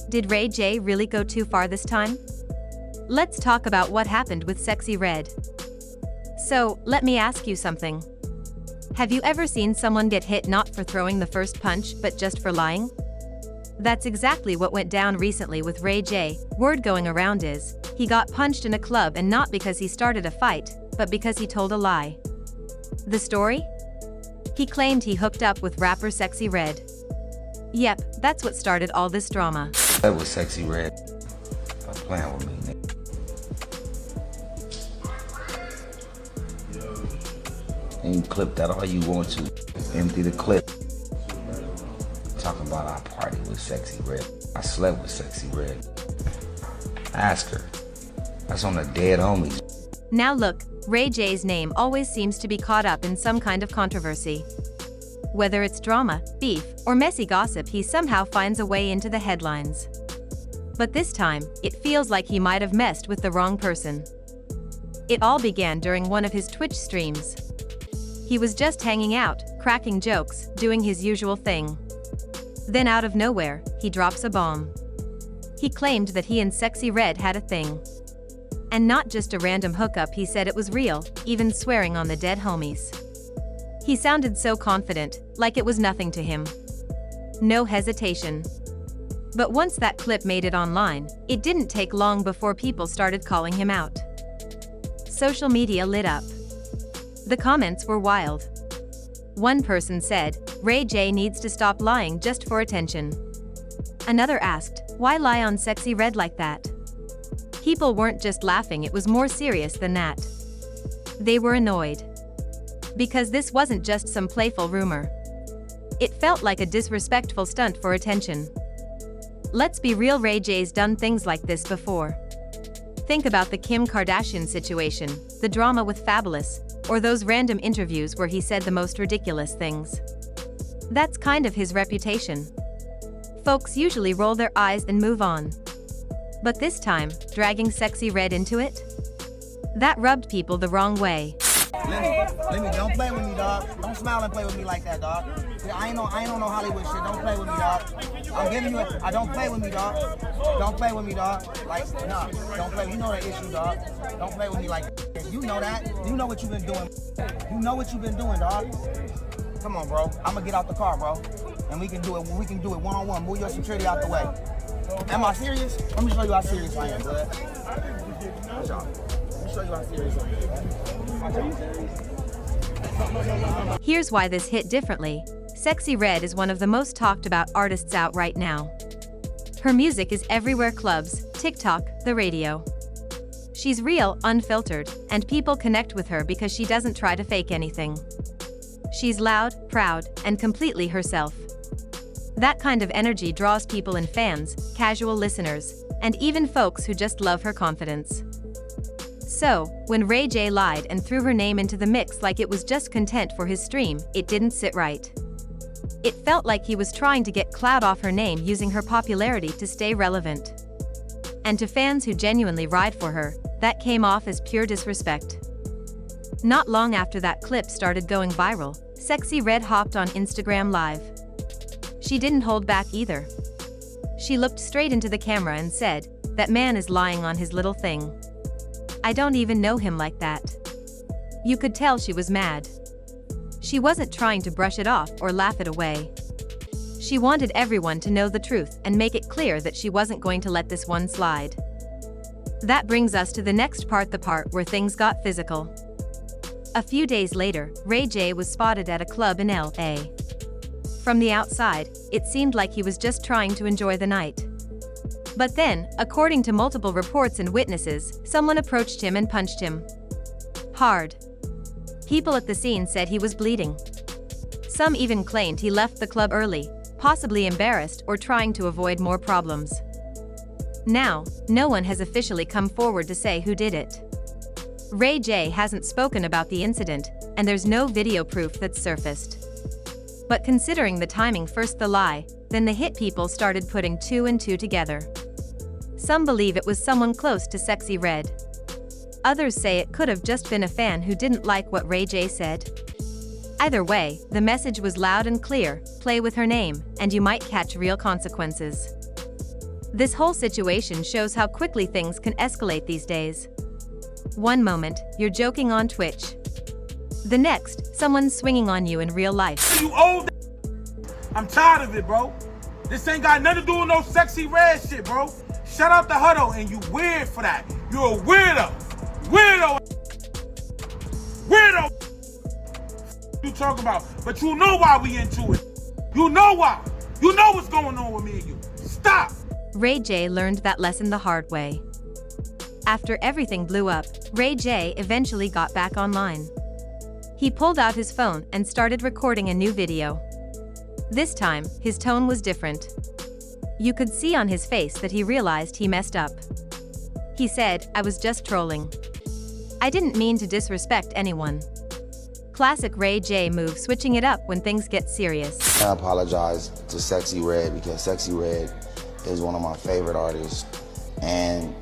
Did Ray J really go too far this time? Let's talk about what happened with Sexyy Red. So, let me ask you something. Have you ever seen someone get hit not for throwing the first punch but just for lying? That's exactly what went down recently with Ray J. Word going around is, he got punched in a club, and not because he started a fight, but because he told a lie. The story? He claimed he hooked up with rapper Sexyy Red. Yep, that's what started all this drama. That was Sexyy Red. Stop playing with me, nigga. And you clip that all you want to. Empty the clip. Talking about our party with Sexyy Red. I slept with Sexyy Red. Ask her. That's on the dead homies. Now look, Ray J's name always seems to be caught up in some kind of controversy. Whether it's drama, beef, or messy gossip, he somehow finds a way into the headlines. But this time, it feels like he might have messed with the wrong person. It all began during one of his Twitch streams. He was just hanging out, cracking jokes, doing his usual thing. Then out of nowhere, he drops a bomb. He claimed that he and Sexyy Red had a thing. And not just a random hookup, he said it was real, even swearing on the dead homies. He sounded so confident, like it was nothing to him. No hesitation. But once that clip made it online, it didn't take long before people started calling him out. Social media lit up. The comments were wild. One person said, Ray J needs to stop lying just for attention. Another asked, why lie on Sexyy Red like that? People weren't just laughing, it was more serious than that. They were annoyed. Because this wasn't just some playful rumor. It felt like a disrespectful stunt for attention. Let's be real, Ray J's done things like this before. Think about the Kim Kardashian situation, the drama with Fabulous, or those random interviews where he said the most ridiculous things. That's kind of his reputation. Folks usually roll their eyes and move on. But this time, dragging Sexyy Red into it? That rubbed people the wrong way. Lenny, don't play with me, dog. Don't smile and play with me like that, dog. I ain't no Hollywood shit. Don't play with me, dog. I'm giving you I don't play with me, dog. Don't play with me, dog. Like, nah, don't play. You know the issue, dog. Don't play with me like that. You know that. You know what you've been doing. You know what you've been doing, dog. Come on, bro. I'm gonna get out the car, bro. And we can do it. We can do it one-on-one. Move your security out the way. Am I serious? Let me show you how serious I am, bud. Watch out. Let me show you how serious I am. Watch out. Here's why this hit differently. Sexyy Red is one of the most talked about artists out right now. Her music is everywhere: clubs, TikTok, the radio. She's real, unfiltered, and people connect with her because she doesn't try to fake anything. She's loud, proud, and completely herself. That kind of energy draws people in: fans, casual listeners, and even folks who just love her confidence. So, when Ray J lied and threw her name into the mix like it was just content for his stream, it didn't sit right. It felt like he was trying to get clout off her name using her popularity to stay relevant. And to fans who genuinely ride for her, that came off as pure disrespect. Not long after that clip started going viral, Sexyy Red hopped on Instagram Live. She didn't hold back either. She looked straight into the camera and said, "That man is lying on his little thing. I don't even know him like that." You could tell she was mad. She wasn't trying to brush it off or laugh it away. She wanted everyone to know the truth and make it clear that she wasn't going to let this one slide. That brings us to the next part, the part where things got physical. A few days later, Ray J was spotted at a club in LA. From the outside, it seemed like he was just trying to enjoy the night. But then, according to multiple reports and witnesses, someone approached him and punched him hard. People at the scene said he was bleeding. Some even claimed he left the club early, possibly embarrassed or trying to avoid more problems. Now, no one has officially come forward to say who did it. Ray J hasn't spoken about the incident, and there's no video proof that's surfaced. But considering the timing, first the lie, then the hit, people started putting two and two together. Some believe it was someone close to Sexyy Red. Others say it could have just been a fan who didn't like what Ray J said. Either way, the message was loud and clear: play with her name, and you might catch real consequences. This whole situation shows how quickly things can escalate these days. One moment, you're joking on Twitch. The next, someone's swinging on you in real life. You old. I'm tired of it, bro. This ain't got nothing to do with no Sexyy Red shit, bro. Shut out the huddle, and you weird for that. You're a weirdo. Weirdo. Weirdo. You talk about, but you know why we into it. You know why. You know what's going on with me and you. Stop. Ray J learned that lesson the hard way. After everything blew up, Ray J eventually got back online. He pulled out his phone and started recording a new video. This time, his tone was different. You could see on his face that he realized he messed up. He said, "I was just trolling. I didn't mean to disrespect anyone." Classic Ray J move, switching it up when things get serious. I apologize to Sexyy Red because Sexyy Red is one of my favorite artists. And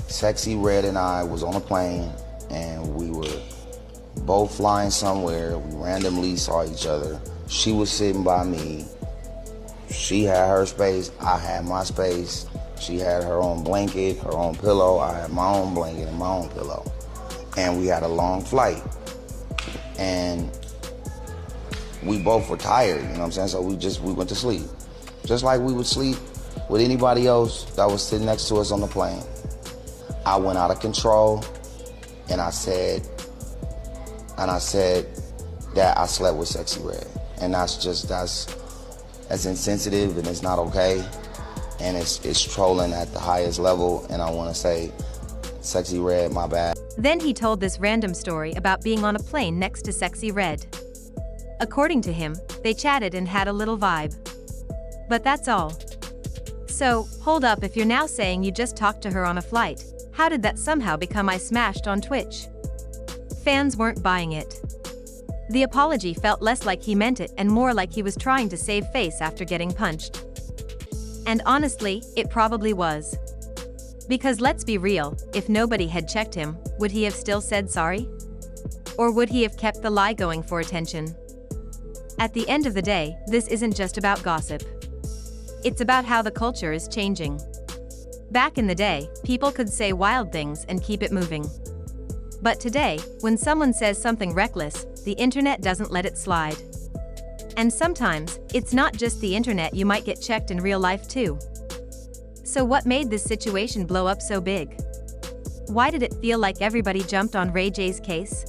Sexyy Red and I was on a plane and we were both flying somewhere. We randomly saw each other. She was sitting by me. She had her space, I had my space. She had her own blanket, her own pillow. I had my own blanket and my own pillow. And we had a long flight. And we both were tired, you know what I'm saying? So we went to sleep. Just like we would sleep with anybody else that was sitting next to us on the plane. I went out of control and I said that I slept with Sexyy Red. And that's insensitive and it's not okay. And it's trolling at the highest level. And I want to say, Sexyy Red, my bad. Then he told this random story about being on a plane next to Sexyy Red. According to him, they chatted and had a little vibe. But that's all. So, hold up, if you're now saying you just talked to her on a flight, how did that somehow become I smashed on Twitch? Fans weren't buying it. The apology felt less like he meant it and more like he was trying to save face after getting punched. And honestly, it probably was. Because let's be real, if nobody had checked him, would he have still said sorry? Or would he have kept the lie going for attention? At the end of the day, this isn't just about gossip. It's about how the culture is changing. Back in the day, people could say wild things and keep it moving. But today, when someone says something reckless, the internet doesn't let it slide. And sometimes, it's not just the internet, you might get checked in real life too. So what made this situation blow up so big? Why did it feel like everybody jumped on Ray J's case?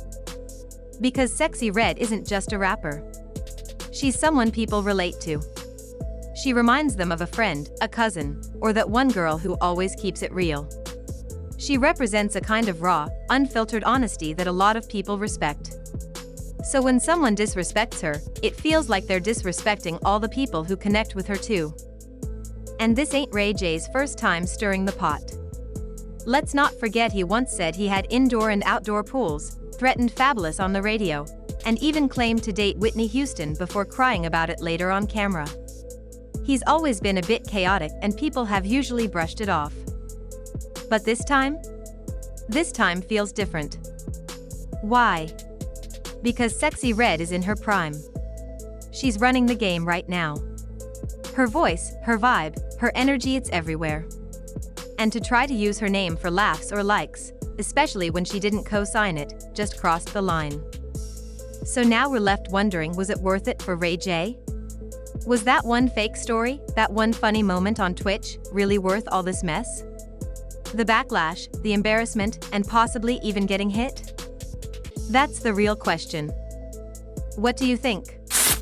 Because Sexyy Red isn't just a rapper. She's someone people relate to. She reminds them of a friend, a cousin, or that one girl who always keeps it real. She represents a kind of raw, unfiltered honesty that a lot of people respect. So when someone disrespects her, it feels like they're disrespecting all the people who connect with her too. And this ain't Ray J's first time stirring the pot. Let's not forget he once said he had indoor and outdoor pools, threatened Fabulous on the radio, and even claimed to date Whitney Houston before crying about it later on camera. He's always been a bit chaotic and people have usually brushed it off. But this time? This time feels different. Why? Because Sexyy Red is in her prime. She's running the game right now. Her voice, her vibe, her energy, it's everywhere. And to try to use her name for laughs or likes, especially when she didn't co-sign it, just crossed the line. So now we're left wondering, was it worth it for Ray J? Was that one fake story, that one funny moment on Twitch, really worth all this mess? The backlash, the embarrassment, and possibly even getting hit? That's the real question. What do you think?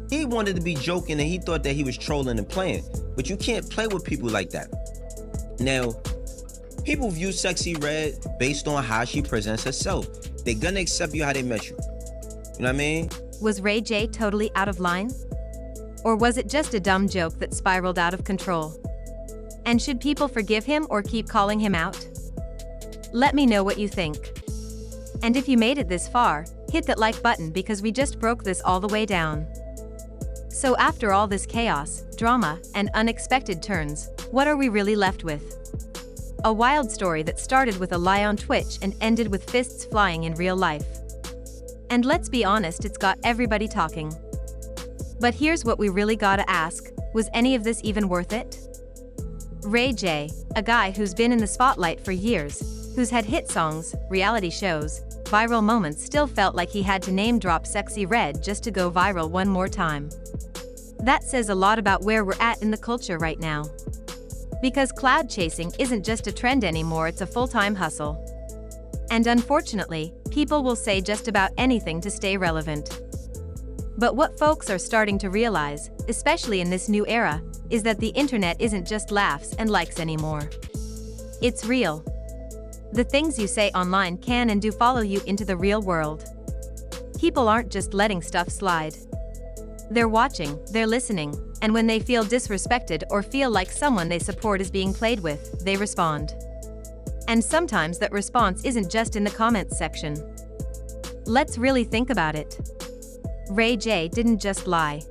He wanted to be joking and he thought that he was trolling and playing, but you can't play with people like that. Now, people view Sexyy Red based on how she presents herself. They're gonna accept you how they met you. You know what I mean? Was Ray J totally out of line? Or was it just a dumb joke that spiraled out of control? And should people forgive him or keep calling him out? Let me know what you think. And if you made it this far, hit that like button because we just broke this all the way down. So after all this chaos, drama, and unexpected turns, what are we really left with? A wild story that started with a lie on Twitch and ended with fists flying in real life. And let's be honest, it's got everybody talking. But here's what we really gotta ask, was any of this even worth it? Ray J, a guy who's been in the spotlight for years, who's had hit songs, reality shows, viral moments, still felt like he had to name drop Sexyy Red just to go viral one more time. That says a lot about where we're at in the culture right now. Because cloud chasing isn't just a trend anymore, it's a full-time hustle. And unfortunately, people will say just about anything to stay relevant. But what folks are starting to realize, especially in this new era, is that the internet isn't just laughs and likes anymore. It's real. The things you say online can and do follow you into the real world. People aren't just letting stuff slide. They're watching, they're listening, and when they feel disrespected or feel like someone they support is being played with, they respond. And sometimes that response isn't just in the comments section. Let's really think about it. Ray J didn't just lie.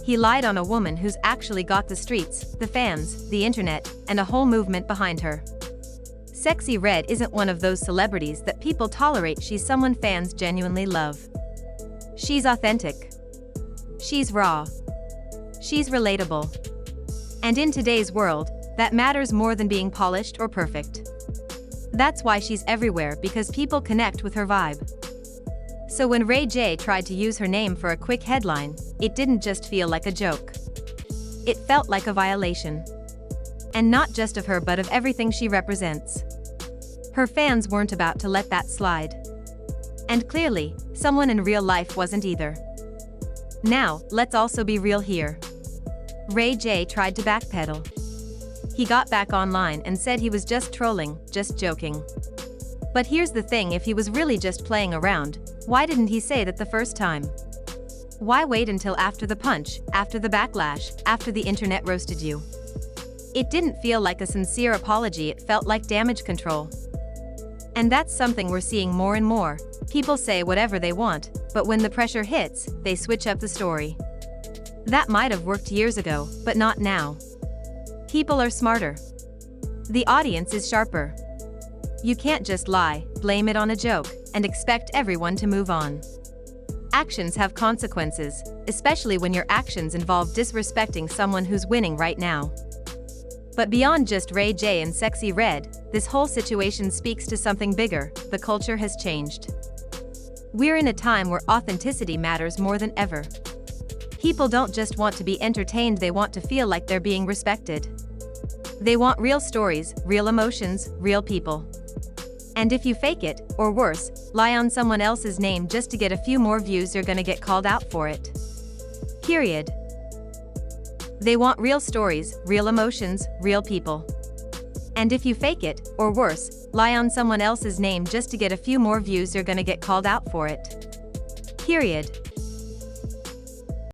He lied on a woman who's actually got the streets, the fans, the internet, and a whole movement behind her. Sexyy Red isn't one of those celebrities that people tolerate. She's someone fans genuinely love. She's authentic. She's raw. She's relatable. And in today's world, that matters more than being polished or perfect. That's why she's everywhere, because people connect with her vibe. So when Ray J tried to use her name for a quick headline, it didn't just feel like a joke. It felt like a violation. And not just of her, but of everything she represents. Her fans weren't about to let that slide. And clearly, someone in real life wasn't either. Now, let's also be real here. Ray J tried to backpedal. He got back online and said he was just trolling, just joking. But here's the thing, if he was really just playing around, why didn't he say that the first time? Why wait until after the punch, after the backlash, after the internet roasted you? It didn't feel like a sincere apology, it felt like damage control. And that's something we're seeing more and more. People say whatever they want, but when the pressure hits, they switch up the story. That might have worked years ago, but not now. People are smarter. The audience is sharper. You can't just lie, blame it on a joke, and expect everyone to move on. Actions have consequences, especially when your actions involve disrespecting someone who's winning right now. But beyond just Ray J and Sexyy Red, this whole situation speaks to something bigger. The culture has changed. We're in a time where authenticity matters more than ever. People don't just want to be entertained, they want to feel like they're being respected. They want real stories, real emotions, real people. And if you fake it, or worse, lie on someone else's name just to get a few more views, you're gonna get called out for it. Period. They want real stories, real emotions, real people. And if you fake it, or worse, lie on someone else's name just to get a few more views, you're gonna get called out for it. Period.